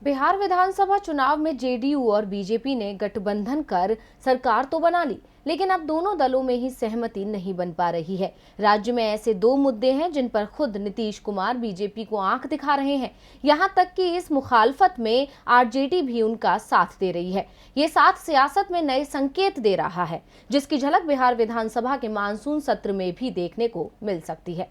बिहार विधानसभा चुनाव में जेडीयू और बीजेपी ने गठबंधन कर सरकार तो बना ली, लेकिन अब दोनों दलों में ही सहमति नहीं बन पा रही है। राज्य में ऐसे दो मुद्दे हैं जिन पर खुद नीतीश कुमार बीजेपी को आंख दिखा रहे हैं। यहां तक कि इस मुखालफत में आरजेडी भी उनका साथ दे रही है। ये साथ सियासत में नए संकेत दे रहा है, जिसकी झलक बिहार विधानसभा के मानसून सत्र में भी देखने को मिल सकती है।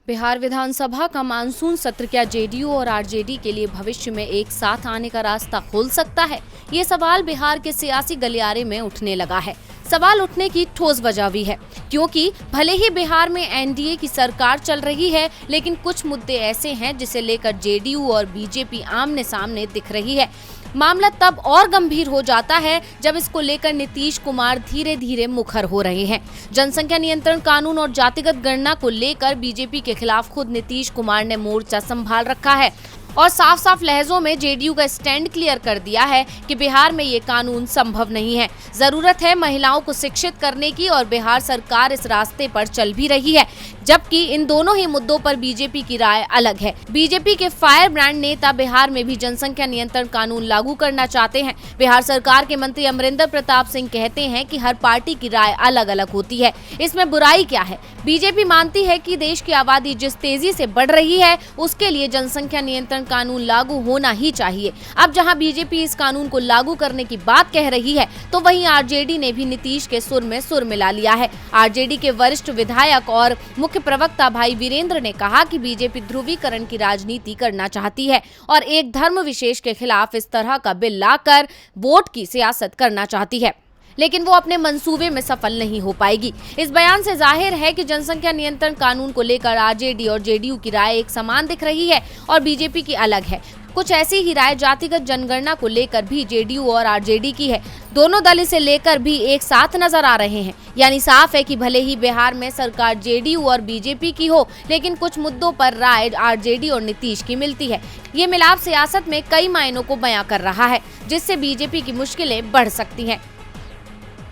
बिहार विधानसभा का मानसून सत्र क्या जेडीयू और आरजेडी के लिए भविष्य में एक साथ आने का रास्ता खोल सकता है? ये सवाल बिहार के सियासी गलियारे में उठने लगा है। सवाल उठने की ठोस वजह भी है, क्योंकि भले ही बिहार में एनडीए की सरकार चल रही है, लेकिन कुछ मुद्दे ऐसे हैं जिसे लेकर जेडीयू और बीजेपी आमने सामने दिख रही है। मामला तब और गंभीर हो जाता है जब इसको लेकर नीतीश कुमार धीरे धीरे मुखर हो रहे हैं। जनसंख्या नियंत्रण कानून और जातिगत गणना को लेकर बीजेपी के खिलाफ खुद नीतीश कुमार ने मोर्चा संभाल रखा है और साफ साफ लहजों में जेडीयू का स्टैंड क्लियर कर दिया है कि बिहार में ये कानून संभव नहीं है। जरूरत है महिलाओं को शिक्षित करने की और बिहार सरकार इस रास्ते पर चल भी रही है, जबकि इन दोनों ही मुद्दों पर बीजेपी की राय अलग है। बीजेपी के फायर ब्रांड नेता बिहार में भी जनसंख्या नियंत्रण कानून लागू करना चाहते हैं। बिहार सरकार के मंत्री अमरिंदर प्रताप सिंह कहते हैं कि हर पार्टी की राय अलग अलग होती है, इसमें बुराई क्या है। बीजेपी मानती है कि देश की आबादी जिस तेजी से बढ़ रही है, उसके लिए जनसंख्या नियंत्रण कानून लागू होना ही चाहिए। अब जहां बीजेपी इस कानून को लागू करने की बात कह रही है, तो वहीं आरजेडी ने भी नीतीश के सुर में सुर मिला लिया है। आरजेडी के वरिष्ठ विधायक और मुख्य प्रवक्ता भाई वीरेंद्र ने कहा कि बीजेपी ध्रुवीकरण की राजनीति करना चाहती है और एक धर्म विशेष के खिलाफ इस तरह का बिल लाकर वोट की सियासत करना चाहती है, लेकिन वो अपने मंसूबे में सफल नहीं हो पाएगी। इस बयान से जाहिर है कि जनसंख्या नियंत्रण कानून को लेकर आरजेडी और जेडीयू की राय एक समान दिख रही है और बीजेपी की अलग है। कुछ ऐसी ही राय जातिगत जनगणना को लेकर भी जेडीयू और आरजेडी की है। दोनों दल इसे लेकर भी एक साथ नजर आ रहे हैं। यानी साफ है कि भले ही बिहार में सरकार जेडीयू और बीजेपी की हो, लेकिन कुछ मुद्दों पर राय आरजेडी और नीतीश की मिलती है। ये मिलाप सियासत में कई मायनों को बयां कर रहा है, जिससे बीजेपी की मुश्किलें बढ़ सकती हैं।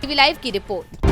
टीवी लाइव की रिपोर्ट।